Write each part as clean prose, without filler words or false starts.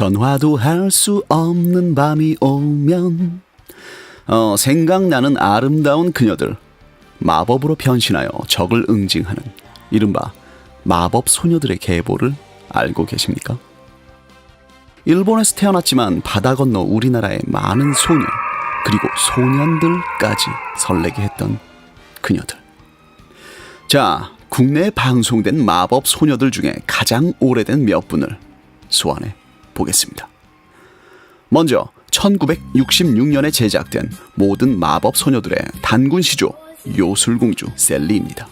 전화도 할 수 없는 밤이 오면 생각나는 아름다운 그녀들, 마법으로 변신하여 적을 응징하는 이른바 마법 소녀들의 계보를 알고 계십니까? 일본에서 태어났지만 바다 건너 우리나라의 많은 소녀 그리고 소년들까지 설레게 했던 그녀들. 자, 국내에 방송된 마법 소녀들 중에 가장 오래된 몇 분을 소환해 보겠습니다. 먼저 1966년에 제작된 모든 마법 소녀들의 단군 시조 요술공주 셀리입니다.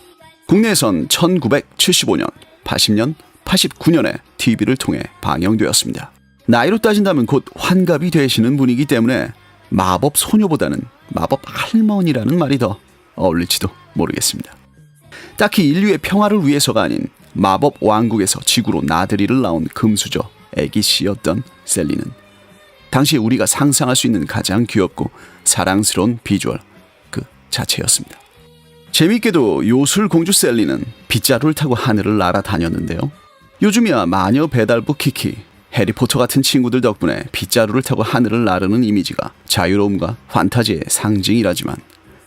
국내에선 1975년, 80년, 89년에 TV를 통해 방영되었습니다. 나이로 따진다면 곧 환갑이 되시는 분이기 때문에 마법 소녀보다는 마법 할머니라는 말이 더 어울릴지도 모르겠습니다. 딱히 인류의 평화를 위해서가 아닌 마법 왕국에서 지구로 나들이를 나온 금수저 애기씨였던 셀리는 당시 우리가 상상할 수 있는 가장 귀엽고 사랑스러운 비주얼 그 자체였습니다. 재밌게도 요술공주 셀리는 빗자루를 타고 하늘을 날아다녔는데요. 요즘이야 마녀 배달부 키키, 해리포터 같은 친구들 덕분에 빗자루를 타고 하늘을 나르는 이미지가 자유로움과 판타지의 상징이라지만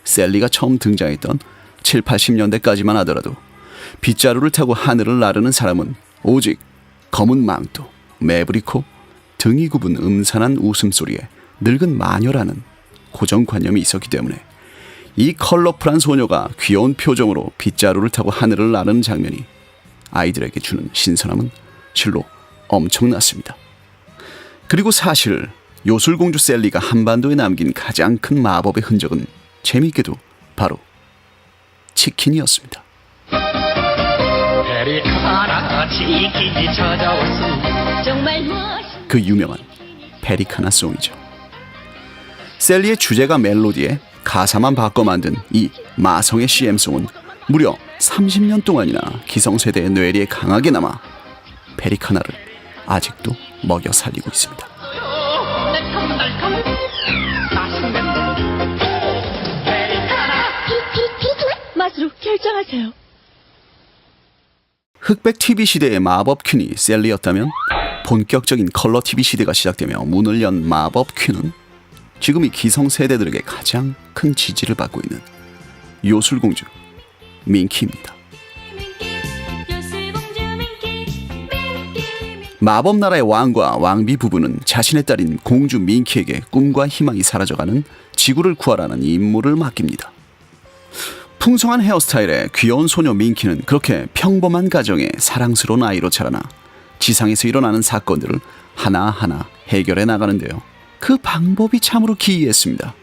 셀리가 처음 등장했던 7, 80년대까지만 하더라도 빗자루를 타고 하늘을 나르는 사람은 오직 검은 망토, 매부리코, 등이 굽은 음산한 웃음소리에 늙은 마녀라는 고정관념이 있었기 때문에 이 컬러풀한 소녀가 귀여운 표정으로 빗자루를 타고 하늘을 나르는 장면이 아이들에게 주는 신선함은 실로 엄청났습니다. 그리고 사실 요술공주 셀리가 한반도에 남긴 가장 큰 마법의 흔적은 재미있게도 바로 치킨이었습니다. 페리카나 치킨이 찾아왔습니다. 정말 그 유명한 페리카나 송이죠. 셀리의 주제가 멜로디에 가사만 바꿔 만든 이 마성의 CM송은 무려 30년 동안이나 기성세대의 뇌리에 강하게 남아 페리카나를 아직도 먹여 살리고 있습니다. 맛으로 결정하세요. 흑백 TV 시대의 마법 퀸이 셀리였다면 본격적인 컬러 TV 시대가 시작되며 문을 연 마법 퀸은 지금 이 기성세대들에게 가장 큰 지지를 받고 있는 요술공주 민키입니다. 마법나라의 왕과 왕비 부부는 자신의 딸인 공주 민키에게 꿈과 희망이 사라져가는 지구를 구하라는 임무를 맡깁니다. 풍성한 헤어스타일의 귀여운 소녀 민키는 그렇게 평범한 가정의 사랑스러운 아이로 자라나 지상에서 일어나는 사건들을 하나하나 해결해 나가는데요. 그 방법이 참으로 기이했습니다.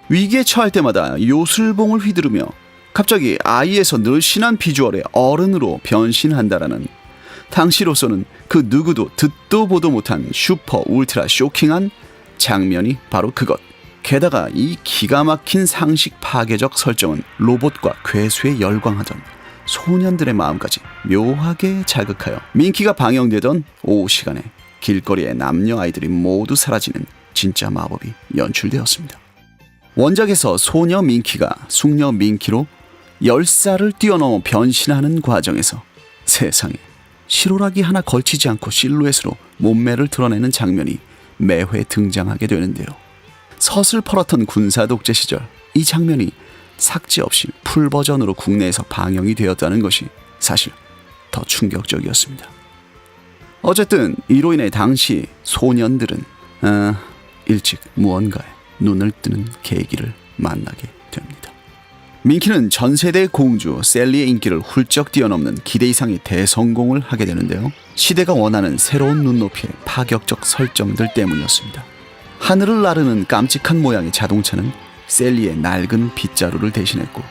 위기에 처할 때마다 요술봉을 휘두르며 갑자기 아이에서 늘씬한 비주얼의 어른으로 변신한다라는 당시로서는 그 누구도 듣도 보도 못한 슈퍼 울트라 쇼킹한 장면이 바로 그것. 게다가 이 기가 막힌 상식 파괴적 설정은 로봇과 괴수에 열광하던 소년들의 마음까지 묘하게 자극하여 민키가 방영되던 오후 시간에 길거리의 남녀 아이들이 모두 사라지는 진짜 마법이 연출되었습니다. 원작에서 소녀 민키가 숙녀 민키로 10살을 뛰어넘어 변신하는 과정에서 세상에 실오라기 하나 걸치지 않고 실루엣으로 몸매를 드러내는 장면이 매회 등장하게 되는데요. 서슬퍼렇던 군사 독재 시절 이 장면이 삭제 없이 풀 버전으로 국내에서 방영이 되었다는 것이 사실 더 충격적이었습니다. 어쨌든 이로 인해 당시 소년들은 일찍 무언가에 눈을 뜨는 계기를 만나게 됩니다. 민키는 전 세대의 공주 셀리의 인기를 훌쩍 뛰어넘는 기대 이상의 대성공을 하게 되는데요. 시대가 원하는 새로운 눈높이의 파격적 설정들 때문이었습니다. 하늘을 나르는 깜찍한 모양의 자동차는 셀리의 낡은 빗자루를 대신했고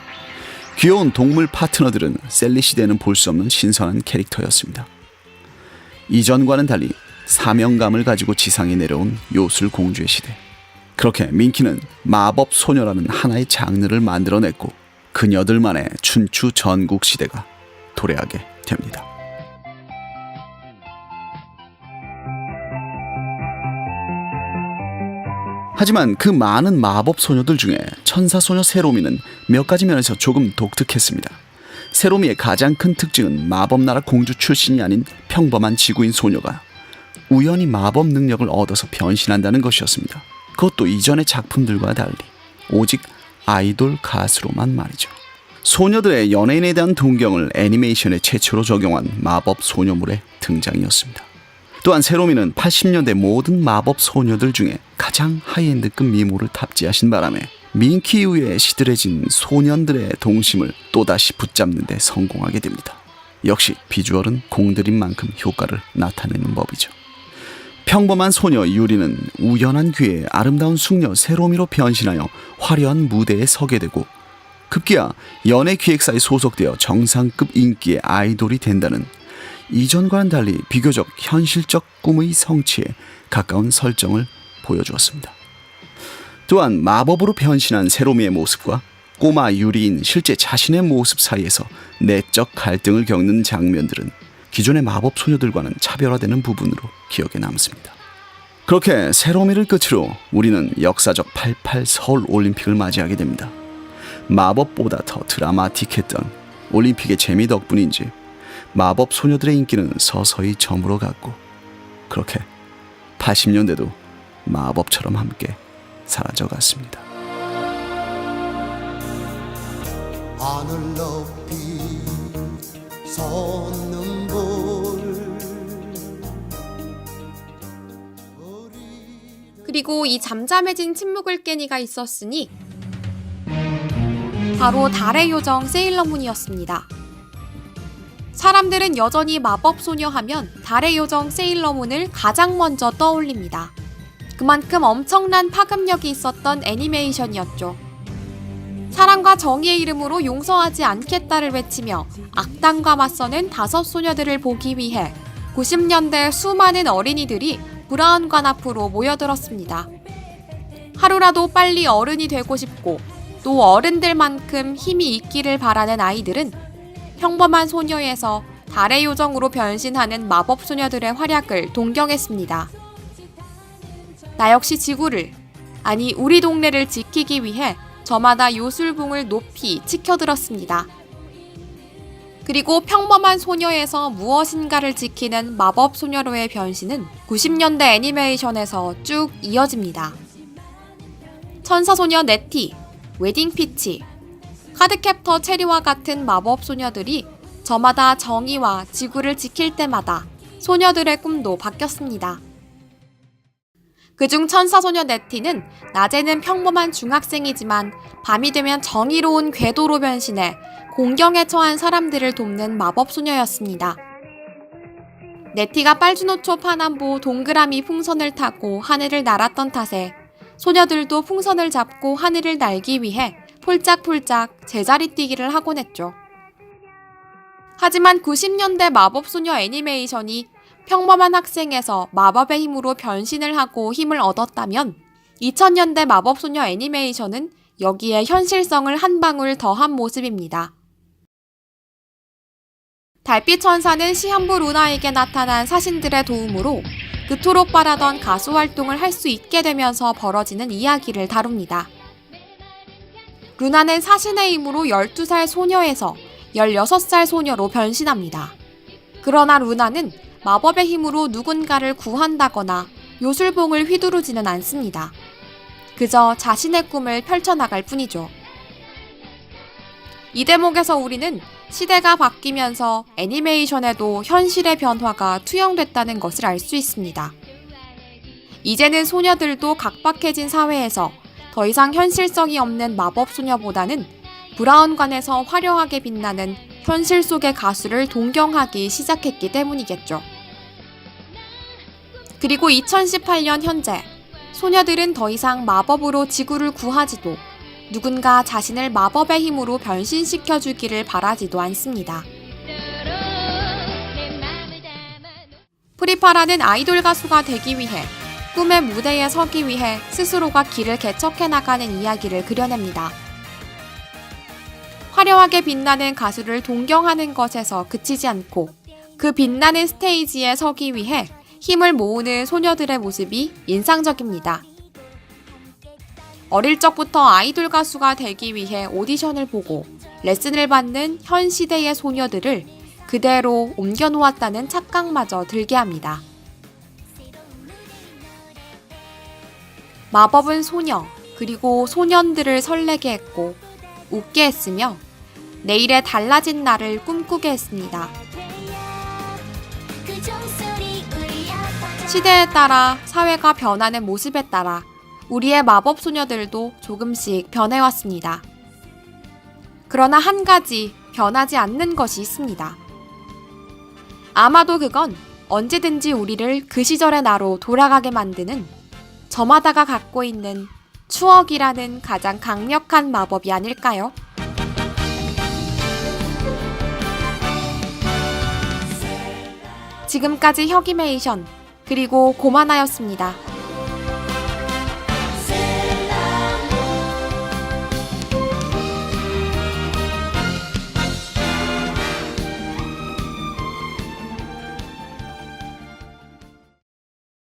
귀여운 동물 파트너들은 셀리 시대는 볼 수 없는 신선한 캐릭터였습니다. 이전과는 달리 사명감을 가지고 지상에 내려온 요술공주의 시대. 그렇게 민키는 마법 소녀라는 하나의 장르를 만들어냈고 그녀들만의 춘추 전국 시대가 도래하게 됩니다. 하지만 그 많은 마법 소녀들 중에 천사소녀 세로미는 몇 가지 면에서 조금 독특했습니다. 세로미의 가장 큰 특징은 마법나라 공주 출신이 아닌 평범한 지구인 소녀가 우연히 마법 능력을 얻어서 변신한다는 것이었습니다. 그것도 이전의 작품들과 달리 오직 아이돌 가수로만 말이죠. 소녀들의 연예인에 대한 동경을 애니메이션에 최초로 적용한 마법 소녀물의 등장이었습니다. 또한 세로미는 80년대 모든 마법 소녀들 중에 가장 하이엔드급 미모를 탑재하신 바람에 민키 이후에 시들해진 소년들의 동심을 또다시 붙잡는 데 성공하게 됩니다. 역시 비주얼은 공들인 만큼 효과를 나타내는 법이죠. 평범한 소녀 유리는 우연한 기회에 아름다운 숙녀 세로미로 변신하여 화려한 무대에 서게 되고 급기야 연예기획사에 소속되어 정상급 인기의 아이돌이 된다는 이전과는 달리 비교적 현실적 꿈의 성취에 가까운 설정을 보여주었습니다. 또한 마법으로 변신한 세로미의 모습과 꼬마 유리인 실제 자신의 모습 사이에서 내적 갈등을 겪는 장면들은 기존의 마법 소녀들과는 차별화되는 부분으로 기억에 남습니다. 그렇게 세로미를 끝으로 우리는 역사적 88 서울 올림픽을 맞이하게 됩니다. 마법보다 더 드라마틱했던 올림픽의 재미 덕분인지 마법 소녀들의 인기는 서서히 저물어갔고 그렇게 80년대도 마법처럼 함께 사라져갔습니다. 하늘 높이 솟는 불 그리고 이 잠잠해진 침묵을 깬 이가 있었으니 바로 달의 요정 세일러문이었습니다. 사람들은 여전히 마법소녀 하면 달의 요정 세일러문을 가장 먼저 떠올립니다. 그만큼 엄청난 파급력이 있었던 애니메이션이었죠. 사랑과 정의의 이름으로 용서하지 않겠다를 외치며 악당과 맞서는 5소녀들을 보기 위해 90년대 수많은 어린이들이 브라운관 앞으로 모여들었습니다. 하루라도 빨리 어른이 되고 싶고 또 어른들만큼 힘이 있기를 바라는 아이들은 평범한 소녀에서 달의 요정으로 변신하는 마법소녀들의 활약을 동경했습니다. 나 역시 지구를, 아니 우리 동네를 지키기 위해 저마다 요술봉을 높이 치켜들었습니다. 그리고 평범한 소녀에서 무엇인가를 지키는 마법소녀로의 변신은 90년대 애니메이션에서 쭉 이어집니다. 천사소녀 네티, 웨딩피치, 카드캡터 체리와 같은 마법소녀들이 저마다 정의와 지구를 지킬 때마다 소녀들의 꿈도 바뀌었습니다. 그중 천사소녀 네티는 낮에는 평범한 중학생이지만 밤이 되면 정의로운 궤도로 변신해 공경에 처한 사람들을 돕는 마법소녀였습니다. 네티가 빨주노초 파남보 동그라미 풍선을 타고 하늘을 날았던 탓에 소녀들도 풍선을 잡고 하늘을 날기 위해 폴짝폴짝 제자리 뛰기를 하곤 했죠. 하지만 90년대 마법소녀 애니메이션이 평범한 학생에서 마법의 힘으로 변신을 하고 힘을 얻었다면 2000년대 마법소녀 애니메이션은 여기에 현실성을 한 방울 더한 모습입니다. 달빛 천사는 시한부 루나에게 나타난 사신들의 도움으로 그토록 바라던 가수 활동을 할 수 있게 되면서 벌어지는 이야기를 다룹니다. 루나는 사신의 힘으로 12살 소녀에서 16살 소녀로 변신합니다. 그러나 루나는 마법의 힘으로 누군가를 구한다거나 요술봉을 휘두르지는 않습니다. 그저 자신의 꿈을 펼쳐나갈 뿐이죠. 이 대목에서 우리는 시대가 바뀌면서 애니메이션에도 현실의 변화가 투영됐다는 것을 알 수 있습니다. 이제는 소녀들도 각박해진 사회에서 더 이상 현실성이 없는 마법소녀보다는 브라운관에서 화려하게 빛나는 현실 속의 가수를 동경하기 시작했기 때문이겠죠. 그리고 2018년 현재 소녀들은 더 이상 마법으로 지구를 구하지도 누군가 자신을 마법의 힘으로 변신시켜주기를 바라지도 않습니다. 프리파라는 아이돌 가수가 되기 위해 꿈의 무대에 서기 위해 스스로가 길을 개척해 나가는 이야기를 그려냅니다. 화려하게 빛나는 가수를 동경하는 것에서 그치지 않고 그 빛나는 스테이지에 서기 위해 힘을 모으는 소녀들의 모습이 인상적입니다. 어릴 적부터 아이돌 가수가 되기 위해 오디션을 보고 레슨을 받는 현 시대의 소녀들을 그대로 옮겨놓았다는 착각마저 들게 합니다. 마법은 소녀, 그리고 소년들을 설레게 했고 웃게 했으며 내일의 달라진 나를 꿈꾸게 했습니다. 시대에 따라 사회가 변하는 모습에 따라 우리의 마법 소녀들도 조금씩 변해왔습니다. 그러나 한 가지 변하지 않는 것이 있습니다. 아마도 그건 언제든지 우리를 그 시절의 나로 돌아가게 만드는 저마다가 갖고 있는 추억이라는 가장 강력한 마법이 아닐까요? 지금까지 혁이메이션 그리고 고마나였습니다.